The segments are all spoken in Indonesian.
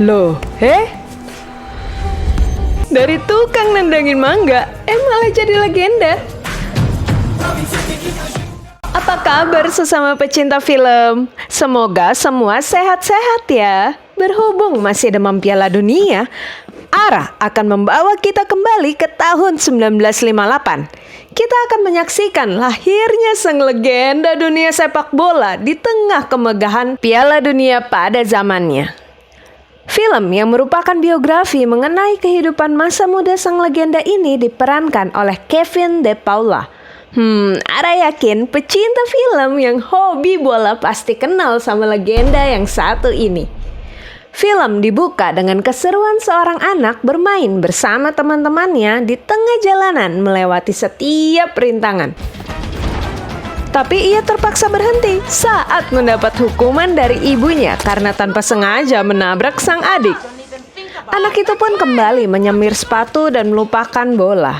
Loh, dari tukang nendangin mangga, malah jadi legenda. Apa kabar sesama pecinta film? Semoga semua sehat-sehat ya. Berhubung masih demam Piala Dunia, Ara akan membawa kita kembali ke tahun 1958. Kita akan menyaksikan lahirnya sang legenda dunia sepak bola di tengah kemegahan Piala Dunia pada zamannya. Film yang merupakan biografi mengenai kehidupan masa muda sang legenda ini diperankan oleh Kevin De Paula. Ara yakin pecinta film yang hobi bola pasti kenal sama legenda yang satu ini. Film dibuka dengan keseruan seorang anak bermain bersama teman-temannya di tengah jalanan melewati setiap rintangan. Tapi ia terpaksa berhenti saat mendapat hukuman dari ibunya karena tanpa sengaja menabrak sang adik. Anak itu pun kembali menyemir sepatu dan melupakan bola.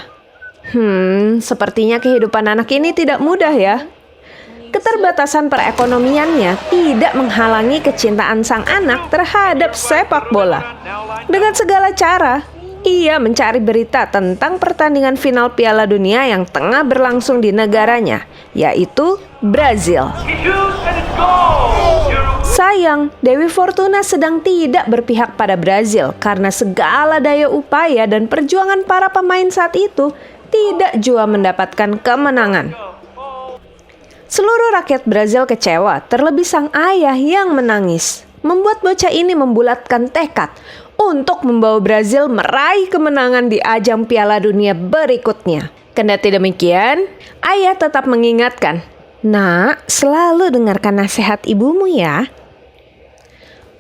Sepertinya kehidupan anak ini tidak mudah ya. Keterbatasan perekonomiannya tidak menghalangi kecintaan sang anak terhadap sepak bola. Dengan segala cara, ia mencari berita tentang pertandingan final Piala Dunia yang tengah berlangsung di negaranya, yaitu Brazil. Sayang, Dewi Fortuna sedang tidak berpihak pada Brazil karena segala daya upaya dan perjuangan para pemain saat itu tidak jua mendapatkan kemenangan. Seluruh rakyat Brazil kecewa, terlebih sang ayah yang menangis. Membuat bocah ini membulatkan tekad untuk membawa Brazil meraih kemenangan di ajang Piala Dunia berikutnya. Kendati demikian, ayah tetap mengingatkan, "Nak, selalu dengarkan nasihat ibumu ya."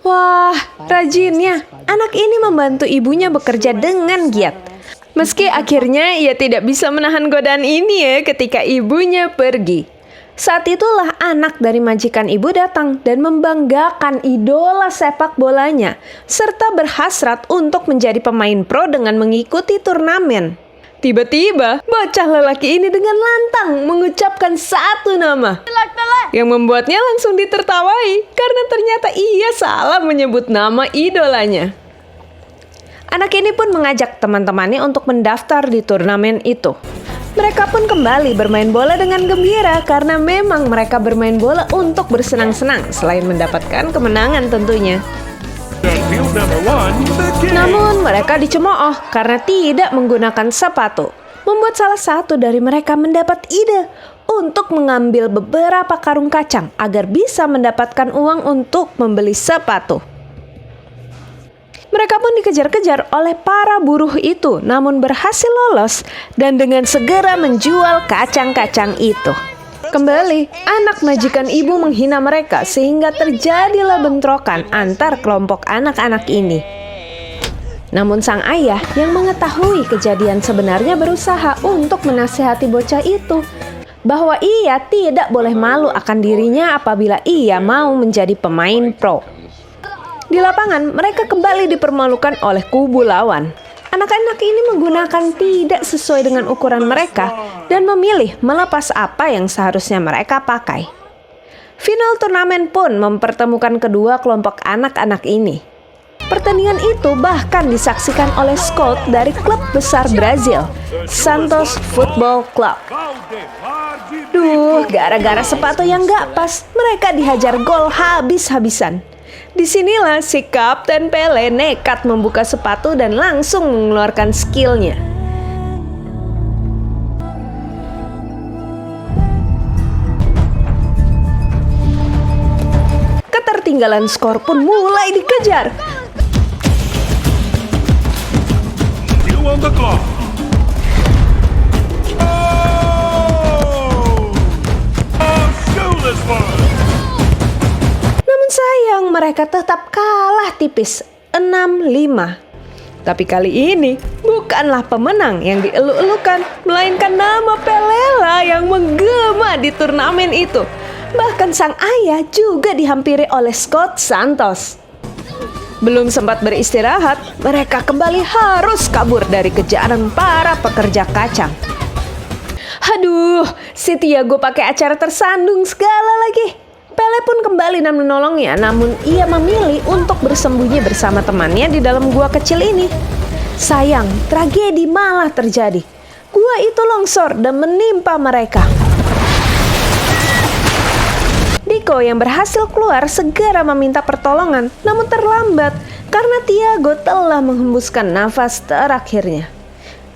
Wah, rajinnya, anak ini membantu ibunya bekerja dengan giat. Meski akhirnya ia tidak bisa menahan godaan ini ya ketika ibunya pergi. Saat itulah anak dari majikan ibu datang dan membanggakan idola sepak bolanya, serta berhasrat untuk menjadi pemain pro dengan mengikuti turnamen. Tiba-tiba, bocah lelaki ini dengan lantang mengucapkan satu nama, yang membuatnya langsung ditertawai karena ternyata ia salah menyebut nama idolanya. Anak ini pun mengajak teman-temannya untuk mendaftar di turnamen itu. Mereka pun kembali bermain bola dengan gembira karena memang mereka bermain bola untuk bersenang-senang selain mendapatkan kemenangan tentunya. Namun mereka dicemooh karena tidak menggunakan sepatu. Membuat salah satu dari mereka mendapat ide untuk mengambil beberapa karung kacang agar bisa mendapatkan uang untuk membeli sepatu. Mereka pun dikejar-kejar oleh para buruh itu, namun berhasil lolos dan dengan segera menjual kacang-kacang itu. Kembali, anak majikan ibu menghina mereka sehingga terjadilah bentrokan antar kelompok anak-anak ini. Namun sang ayah yang mengetahui kejadian sebenarnya berusaha untuk menasihati bocah itu bahwa ia tidak boleh malu akan dirinya apabila ia mau menjadi pemain pro. Di lapangan, mereka kembali dipermalukan oleh kubu lawan. Anak-anak ini menggunakan tidak sesuai dengan ukuran mereka dan memilih melepas apa yang seharusnya mereka pakai. Final turnamen pun mempertemukan kedua kelompok anak-anak ini. Pertandingan itu bahkan disaksikan oleh scout dari klub besar Brazil, Santos Futebol Club. Gara-gara sepatu yang gak pas, mereka dihajar gol habis-habisan. Disinilah si Kapten Pele nekat membuka sepatu dan langsung mengeluarkan skillnya. Ketertinggalan skor pun mulai dikejar. On the clock. Shoeless one. Sayang, mereka tetap kalah tipis 6-5. Tapi kali ini bukanlah pemenang yang dielu-elukan, melainkan nama Pelela yang menggema di turnamen itu. Bahkan sang ayah juga dihampiri oleh Scott Santos. Belum sempat beristirahat, mereka kembali harus kabur dari kejaran para pekerja kacang. Aduh, si Tiago pakai acara tersandung segala lagi. Pele pun kembali dan menolongnya, namun ia memilih untuk bersembunyi bersama temannya di dalam gua kecil ini. Sayang, tragedi malah terjadi. Gua itu longsor dan menimpa mereka. Diko yang berhasil keluar segera meminta pertolongan, namun terlambat karena Tiago telah menghembuskan nafas terakhirnya.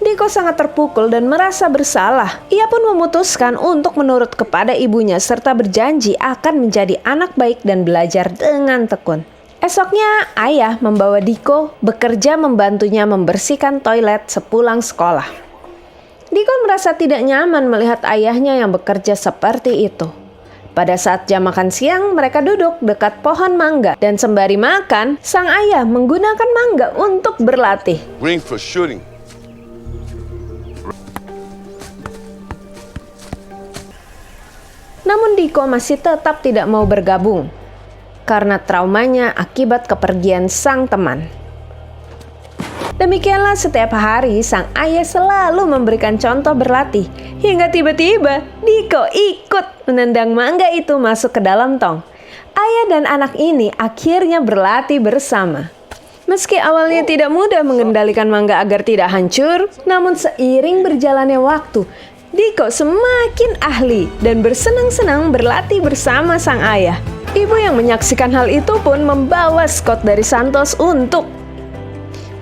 Diko sangat terpukul dan merasa bersalah. Ia pun memutuskan untuk menurut kepada ibunya serta berjanji akan menjadi anak baik dan belajar dengan tekun. Esoknya, ayah membawa Diko bekerja membantunya membersihkan toilet sepulang sekolah. Diko merasa tidak nyaman melihat ayahnya yang bekerja seperti itu. Pada saat jam makan siang, mereka duduk dekat pohon mangga dan sembari makan, sang ayah menggunakan mangga untuk berlatih. Ring for shooting. Namun Diko masih tetap tidak mau bergabung karena traumanya akibat kepergian sang teman. Demikianlah setiap hari sang ayah selalu memberikan contoh berlatih hingga tiba-tiba Diko ikut menendang mangga itu masuk ke dalam tong. Ayah dan anak ini akhirnya berlatih bersama. Meski awalnya tidak mudah mengendalikan mangga agar tidak hancur, namun seiring berjalannya waktu, Diko semakin ahli dan bersenang-senang berlatih bersama sang ayah. Ibu yang menyaksikan hal itu pun membawa Scott dari Santos untuk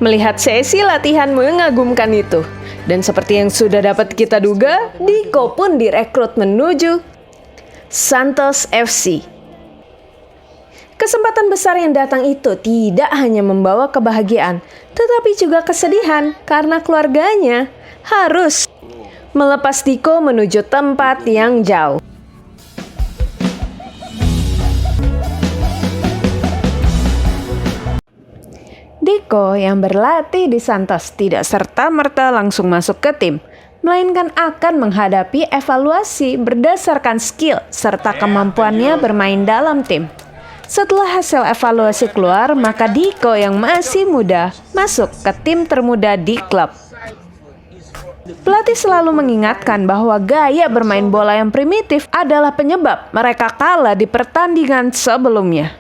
melihat sesi latihan mengagumkan itu. Dan seperti yang sudah dapat kita duga, Diko pun direkrut menuju Santos FC. Kesempatan besar yang datang itu tidak hanya membawa kebahagiaan, tetapi juga kesedihan karena keluarganya harus melepas Diko menuju tempat yang jauh. Diko yang berlatih di Santos tidak serta-merta langsung masuk ke tim, melainkan akan menghadapi evaluasi berdasarkan skill serta kemampuannya bermain dalam tim. Setelah hasil evaluasi keluar, maka Diko yang masih muda masuk ke tim termuda di klub. Pelatih selalu mengingatkan bahwa gaya bermain bola yang primitif adalah penyebab mereka kalah di pertandingan sebelumnya.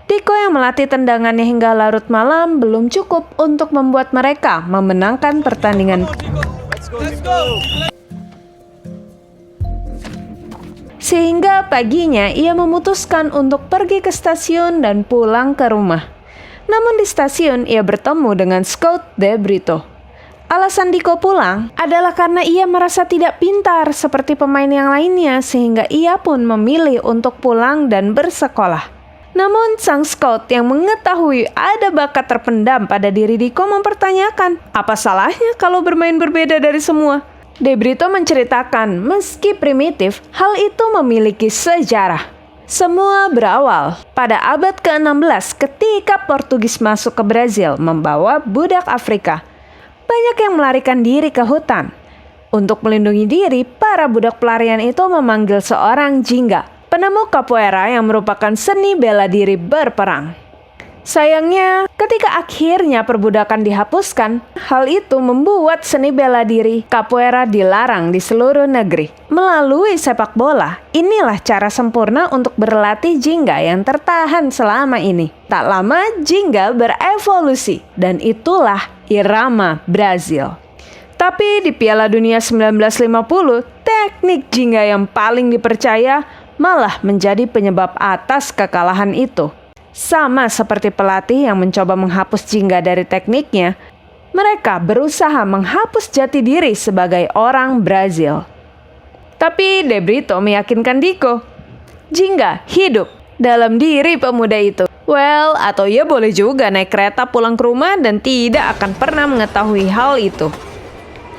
Diko yang melatih tendangannya hingga larut malam belum cukup untuk membuat mereka memenangkan pertandingan. Sehingga paginya ia memutuskan untuk pergi ke stasiun dan pulang ke rumah. Namun di stasiun ia bertemu dengan Scott De Brito. Alasan Diko pulang adalah karena ia merasa tidak pintar seperti pemain yang lainnya sehingga ia pun memilih untuk pulang dan bersekolah. Namun sang scout yang mengetahui ada bakat terpendam pada diri Diko mempertanyakan, apa salahnya kalau bermain berbeda dari semua? De Brito menceritakan, meski primitif, hal itu memiliki sejarah. Semua berawal pada abad ke-16 ketika Portugis masuk ke Brazil membawa budak Afrika. Banyak yang melarikan diri ke hutan. Untuk melindungi diri, para budak pelarian itu memanggil seorang jingga, penemu capoeira yang merupakan seni bela diri berperang. Sayangnya, ketika akhirnya perbudakan dihapuskan, hal itu membuat seni bela diri capoeira dilarang di seluruh negeri. Melalui sepak bola, inilah cara sempurna untuk berlatih jingga yang tertahan selama ini. Tak lama, jingga berevolusi, dan itulah irama Brazil. Tapi di Piala Dunia 1950, teknik jingga yang paling dipercaya malah menjadi penyebab atas kekalahan itu. Sama seperti pelatih yang mencoba menghapus jingga dari tekniknya, mereka berusaha menghapus jati diri sebagai orang Brazil. Tapi De Brito meyakinkan Diko, jingga hidup dalam diri pemuda itu. Well, atau ya boleh juga naik kereta pulang ke rumah dan tidak akan pernah mengetahui hal itu.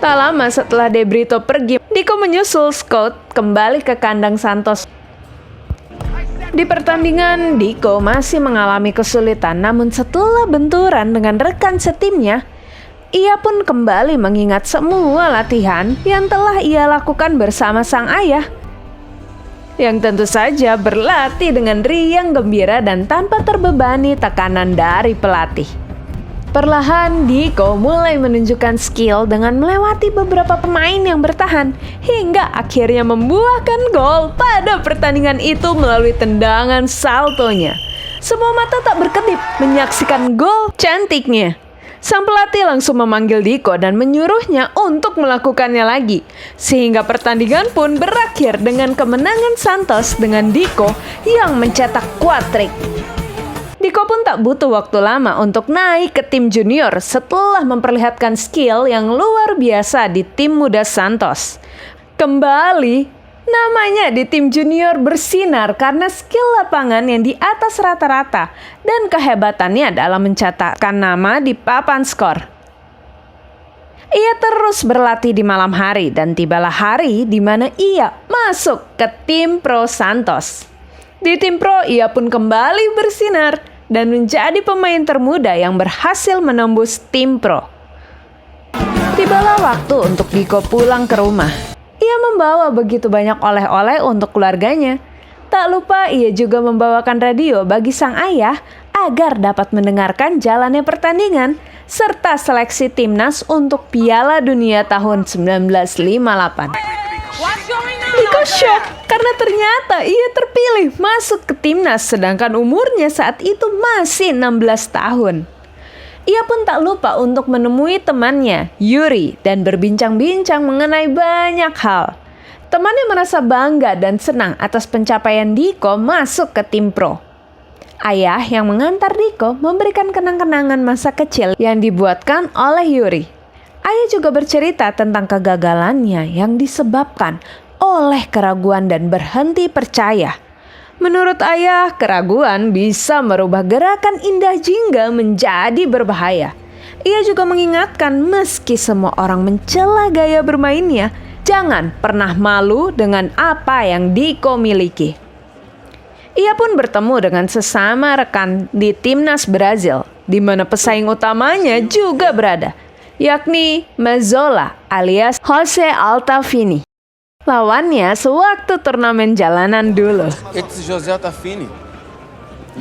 Tak lama setelah De Brito pergi, Diko menyusul Scott kembali ke kandang Santos. Di pertandingan, Diko masih mengalami kesulitan, namun setelah benturan dengan rekan setimnya, ia pun kembali mengingat semua latihan yang telah ia lakukan bersama sang ayah, yang tentu saja berlatih dengan riang gembira dan tanpa terbebani tekanan dari pelatih. Perlahan, Diko mulai menunjukkan skill dengan melewati beberapa pemain yang bertahan hingga akhirnya membuahkan gol pada pertandingan itu melalui tendangan saltonya. Semua mata tak berkedip menyaksikan gol cantiknya. Sang pelatih langsung memanggil Diko dan menyuruhnya untuk melakukannya lagi. Sehingga pertandingan pun berakhir dengan kemenangan Santos dengan Diko yang mencetak quad-trick. Diko pun tak butuh waktu lama untuk naik ke tim junior setelah memperlihatkan skill yang luar biasa di tim muda Santos. Kembali, namanya di tim junior bersinar karena skill lapangan yang di atas rata-rata dan kehebatannya dalam mencatatkan nama di papan skor. Ia terus berlatih di malam hari dan tibalah hari di mana ia masuk ke tim Pro Santos. Di tim Pro, ia pun kembali bersinar dan menjadi pemain termuda yang berhasil menembus tim Pro. Tibalah waktu untuk Diko pulang ke rumah. Ia membawa begitu banyak oleh-oleh untuk keluarganya. Tak lupa ia juga membawakan radio bagi sang ayah agar dapat mendengarkan jalannya pertandingan serta seleksi timnas untuk Piala Dunia tahun 1958. Diko shock karena ternyata ia terpilih masuk ke timnas sedangkan umurnya saat itu masih 16 tahun. Ia pun tak lupa untuk menemui temannya, Yuri, dan berbincang-bincang mengenai banyak hal. Temannya merasa bangga dan senang atas pencapaian Diko masuk ke tim pro. Ayah yang mengantar Diko memberikan kenang-kenangan masa kecil yang dibuatkan oleh Yuri. Ayah juga bercerita tentang kegagalannya yang disebabkan oleh keraguan dan berhenti percaya. Menurut ayah, keraguan bisa merubah gerakan indah jingga menjadi berbahaya. Ia juga mengingatkan meski semua orang mencela gaya bermainnya, jangan pernah malu dengan apa yang Diko miliki. Ia pun bertemu dengan sesama rekan di timnas Brazil, di mana pesaing utamanya juga berada, yakni Mazzola alias Jose Altafini. Lawannya sewaktu turnamen jalanan dulu. It's José Altafini.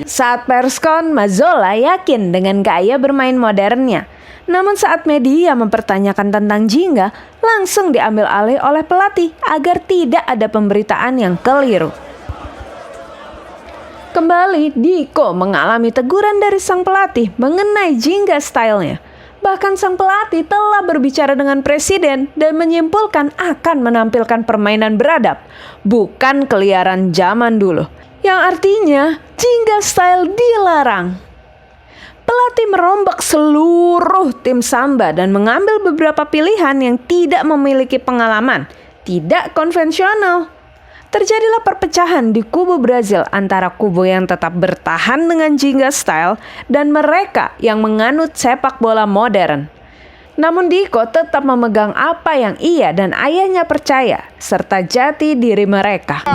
Saat perskon, Mazzola yakin dengan gaya bermain modernnya. Namun saat media mempertanyakan tentang jingga, langsung diambil alih oleh pelatih agar tidak ada pemberitaan yang keliru. Kembali, Diko mengalami teguran dari sang pelatih mengenai jingga stylenya. Bahkan sang pelatih telah berbicara dengan presiden dan menyimpulkan akan menampilkan permainan beradab, bukan keliaran zaman dulu. Yang artinya, jingga style dilarang. Pelatih merombak seluruh tim Samba dan mengambil beberapa pilihan yang tidak memiliki pengalaman, tidak konvensional. Terjadilah perpecahan di kubu Brazil antara kubu yang tetap bertahan dengan jingga style dan mereka yang menganut sepak bola modern. Namun Diko tetap memegang apa yang ia dan ayahnya percaya, serta jati diri mereka.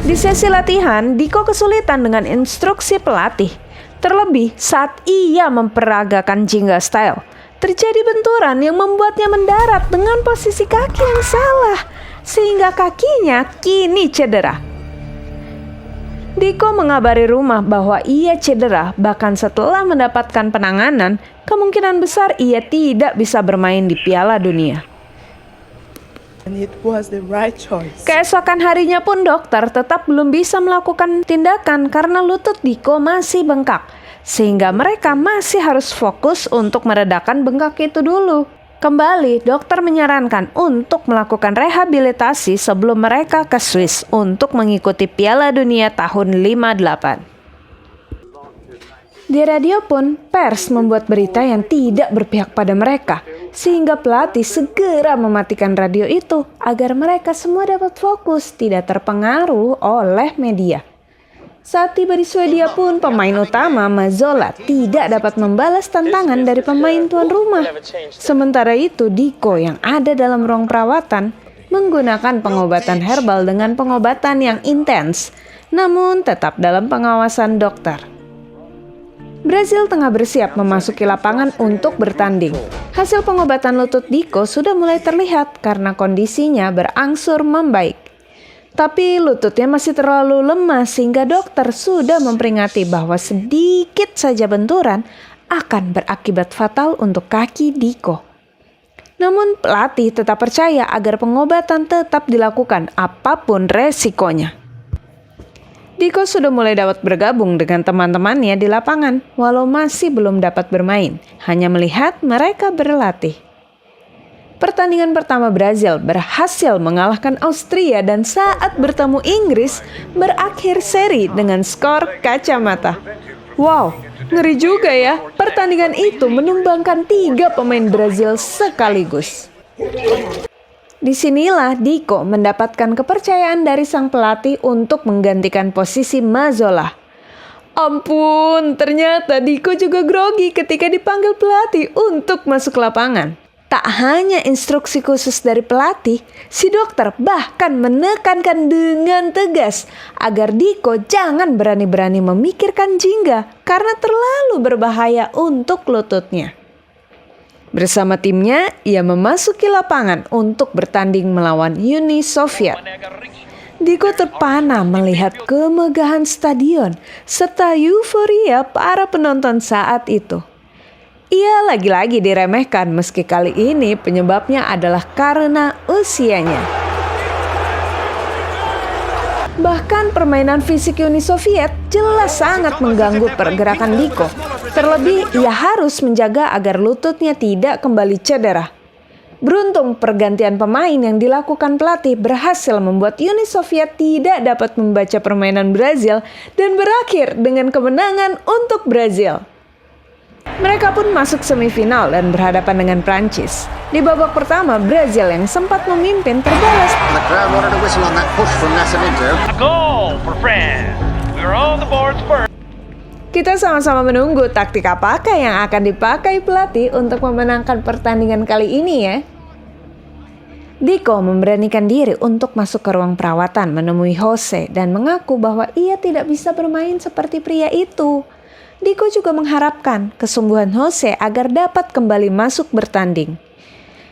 Di sesi latihan, Diko kesulitan dengan instruksi pelatih. Terlebih saat ia memperagakan jingga style, terjadi benturan yang membuatnya mendarat dengan posisi kaki yang salah, sehingga kakinya kini cedera. Diko mengabari rumah bahwa ia cedera, bahkan setelah mendapatkan penanganan, kemungkinan besar ia tidak bisa bermain di Piala Dunia. And it was the right choice. Keesokan harinya pun dokter tetap belum bisa melakukan tindakan karena lutut Diko masih bengkak, sehingga mereka masih harus fokus untuk meredakan bengkak itu dulu. Kembali, dokter menyarankan untuk melakukan rehabilitasi sebelum mereka ke Swiss untuk mengikuti Piala Dunia tahun 58. Di radio pun, pers membuat berita yang tidak berpihak pada mereka, sehingga pelatih segera mematikan radio itu agar mereka semua dapat fokus, tidak terpengaruh oleh media. Saat tiba di Swedia pun, pemain utama Mazzola tidak dapat membalas tantangan dari pemain tuan rumah. Sementara itu, Diko yang ada dalam ruang perawatan menggunakan pengobatan herbal dengan pengobatan yang intens, namun tetap dalam pengawasan dokter. Brazil tengah bersiap memasuki lapangan untuk bertanding. Hasil pengobatan lutut Diko sudah mulai terlihat karena kondisinya berangsur membaik. Tapi lututnya masih terlalu lemah sehingga dokter sudah memperingati bahwa sedikit saja benturan akan berakibat fatal untuk kaki Diko. Namun pelatih tetap percaya agar pengobatan tetap dilakukan apapun resikonya. Diko sudah mulai dapat bergabung dengan teman-temannya di lapangan walau masih belum dapat bermain, hanya melihat mereka berlatih. Pertandingan pertama Brazil berhasil mengalahkan Austria dan saat bertemu Inggris berakhir seri dengan skor kacamata. Wow, ngeri juga ya, pertandingan itu menumbangkan 3 pemain Brazil sekaligus. Disinilah Diko mendapatkan kepercayaan dari sang pelatih untuk menggantikan posisi Mazzola. Ampun, ternyata Diko juga grogi ketika dipanggil pelatih untuk masuk lapangan. Tak hanya instruksi khusus dari pelatih, si dokter bahkan menekankan dengan tegas agar Diko jangan berani-berani memikirkan jingga karena terlalu berbahaya untuk lututnya. Bersama timnya, ia memasuki lapangan untuk bertanding melawan Uni Soviet. Diko terpana melihat kemegahan stadion serta euforia para penonton saat itu. Ia lagi-lagi diremehkan meski kali ini penyebabnya adalah karena usianya. Bahkan permainan fisik Uni Soviet jelas sangat mengganggu pergerakan Diko. Terlebih ia harus menjaga agar lututnya tidak kembali cedera. Beruntung pergantian pemain yang dilakukan pelatih berhasil membuat Uni Soviet tidak dapat membaca permainan Brazil dan berakhir dengan kemenangan untuk Brazil. Mereka pun masuk semifinal dan berhadapan dengan Prancis. Di babak pertama, Brazil yang sempat memimpin terbalas. The crowd wanted a whistle on that push from Nascimento. A goal for France. We're on the boards first. Kita sama-sama menunggu taktik apakah yang akan dipakai pelatih untuk memenangkan pertandingan kali ini ya. Diko memberanikan diri untuk masuk ke ruang perawatan menemui Jose dan mengaku bahwa ia tidak bisa bermain seperti pria itu. Diko juga mengharapkan kesembuhan Jose agar dapat kembali masuk bertanding.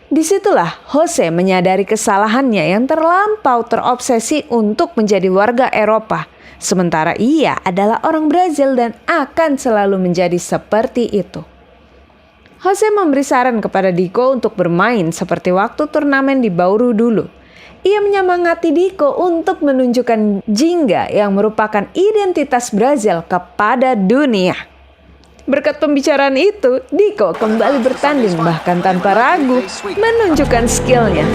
Disitulah Jose menyadari kesalahannya yang terlampau terobsesi untuk menjadi warga Eropa. Sementara ia adalah orang Brazil dan akan selalu menjadi seperti itu. Jose memberi saran kepada Diko untuk bermain seperti waktu turnamen di Bauru dulu. Ia menyemangati Diko untuk menunjukkan jingga yang merupakan identitas Brazil kepada dunia. Berkat pembicaraan itu, Diko kembali bertanding bahkan tanpa ragu menunjukkan skillnya.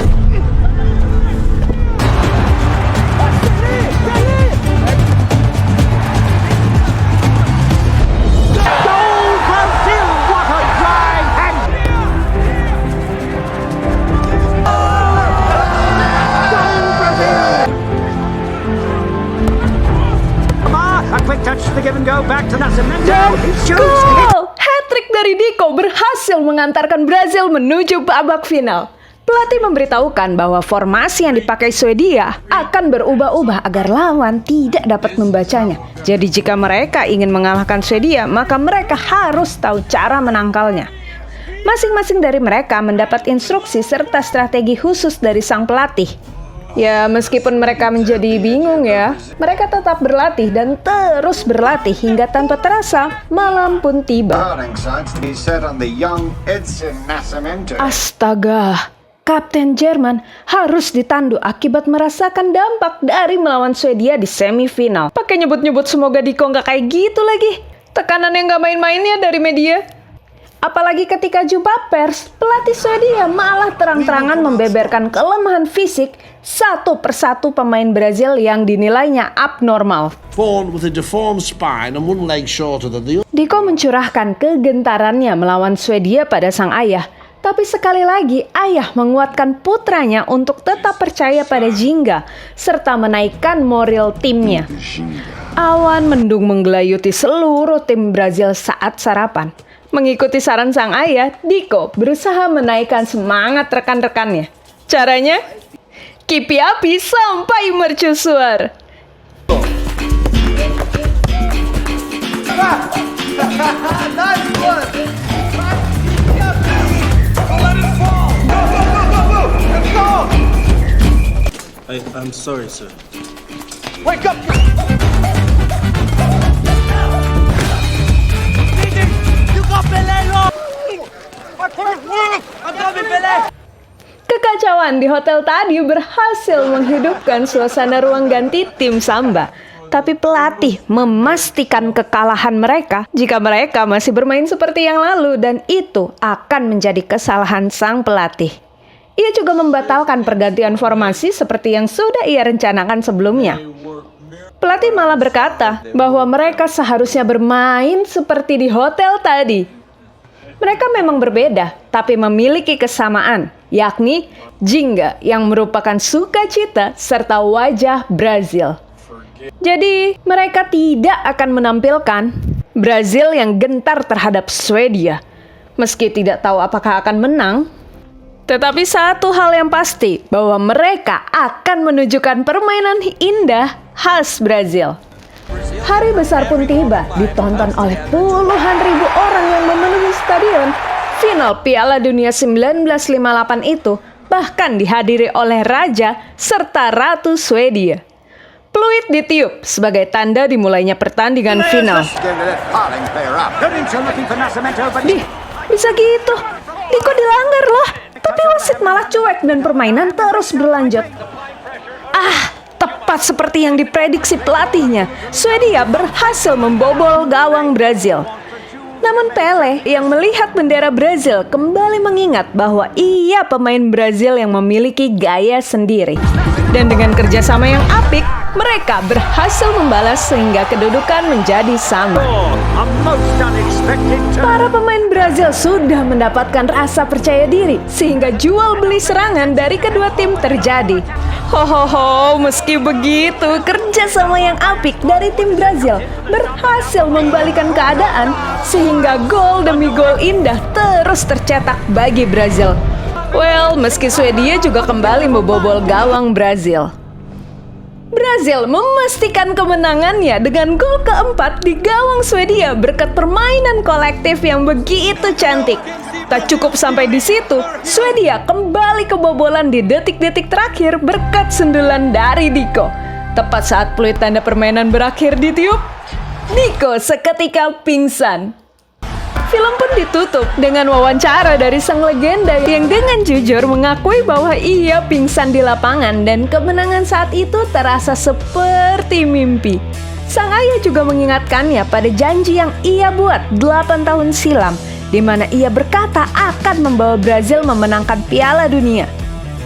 Gol! Hat-trick dari Diko berhasil mengantarkan Brazil menuju babak final. Pelatih memberitahukan bahwa formasi yang dipakai Swedia akan berubah-ubah agar lawan tidak dapat membacanya. Jadi jika mereka ingin mengalahkan Swedia, maka mereka harus tahu cara menangkalnya. Masing-masing dari mereka mendapat instruksi serta strategi khusus dari sang pelatih. Ya, meskipun mereka menjadi bingung ya, mereka tetap berlatih dan terus berlatih hingga tanpa terasa malam pun tiba. Astaga, Kapten Jerman harus ditandu akibat merasakan dampak dari melawan Swedia di semifinal. Pakai nyebut-nyebut semoga Diko nggak kayak gitu lagi. Tekanan yang nggak main-mainnya dari media. Apalagi ketika jumpa pers, pelatih Swedia malah terang-terangan membeberkan kelemahan fisik satu persatu pemain Brazil yang dinilainya abnormal. Diko mencurahkan kegentarannya melawan Swedia pada sang ayah. Tapi sekali lagi, ayah menguatkan putranya untuk tetap percaya pada jingga, serta menaikkan moral timnya. Awan mendung menggelayuti seluruh tim Brazil saat sarapan. Mengikuti saran sang ayah, Diko berusaha menaikkan semangat rekan-rekannya. Caranya, kipi api sampai mercusuar. I'm sorry, sir. Wake up! You got Kekacauan di hotel tadi berhasil menghidupkan suasana ruang ganti tim Samba. Tapi pelatih memastikan kekalahan mereka jika mereka masih bermain seperti yang lalu, dan itu akan menjadi kesalahan sang pelatih. Ia juga membatalkan pergantian formasi seperti yang sudah ia rencanakan sebelumnya. Pelatih malah berkata bahwa mereka seharusnya bermain seperti di hotel tadi. Mereka memang berbeda, tapi memiliki kesamaan, yakni jingga yang merupakan sukacita serta wajah Brazil. Jadi, mereka tidak akan menampilkan Brazil yang gentar terhadap Swedia. Meski tidak tahu apakah akan menang, tetapi satu hal yang pasti, bahwa mereka akan menunjukkan permainan indah khas Brazil. Hari besar pun tiba, ditonton oleh puluhan ribu orang yang memenuhi stadion. Final Piala Dunia 1958 itu bahkan dihadiri oleh Raja serta Ratu Swedia. Peluit ditiup sebagai tanda dimulainya pertandingan final. Bisa gitu. Diko dilanggar loh. Tapi wasit malah cuek dan permainan terus berlanjut. Tepat seperti yang diprediksi pelatihnya, Swedia berhasil membobol gawang Brazil. Namun Pelé yang melihat bendera Brazil kembali mengingat bahwa ia pemain Brazil yang memiliki gaya sendiri. Dan dengan kerjasama yang apik, mereka berhasil membalas sehingga kedudukan menjadi sama. Para pemain Brazil sudah mendapatkan rasa percaya diri sehingga jual beli serangan dari kedua tim terjadi. Meski begitu, kerjasama yang apik dari tim Brazil berhasil membalikan keadaan sehingga gol demi gol indah terus tercetak bagi Brazil. Meski Swedia juga kembali membobol gawang Brazil. Brazil memastikan kemenangannya dengan gol keempat di gawang Swedia berkat permainan kolektif yang begitu cantik. Tak cukup sampai di situ, Swedia kembali kebobolan di detik-detik terakhir berkat sundulan dari Diko. Tepat saat peluit tanda permainan berakhir ditiup, Diko seketika pingsan. Film pun ditutup dengan wawancara dari sang legenda yang dengan jujur mengakui bahwa ia pingsan di lapangan dan kemenangan saat itu terasa seperti mimpi. Sang ayah juga mengingatkannya pada janji yang ia buat 8 tahun silam, di mana ia berkata akan membawa Brazil memenangkan Piala Dunia.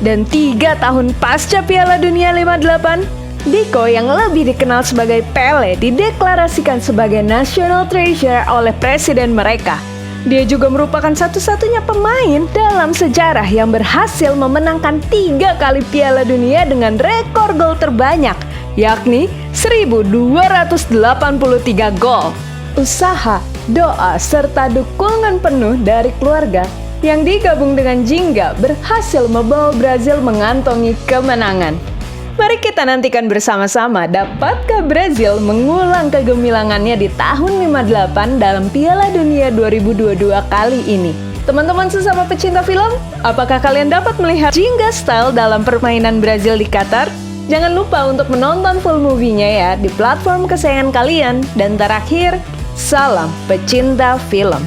Dan 3 tahun pasca Piala Dunia 58, Diko yang lebih dikenal sebagai Pelé dideklarasikan sebagai National Treasure oleh presiden mereka. Dia juga merupakan satu-satunya pemain dalam sejarah yang berhasil memenangkan 3 kali Piala Dunia dengan rekor gol terbanyak, yakni 1.283 gol. Usaha, doa, serta dukungan penuh dari keluarga yang digabung dengan jingga berhasil membawa Brazil mengantongi kemenangan. Mari kita nantikan bersama-sama dapatkah Brazil mengulang kegemilangannya di tahun 58 dalam Piala Dunia 2022 kali ini. Teman-teman sesama pecinta film, apakah kalian dapat melihat jingga style dalam permainan Brazil di Qatar? Jangan lupa untuk menonton full movie-nya ya di platform kesayangan kalian. Dan terakhir, salam pecinta film.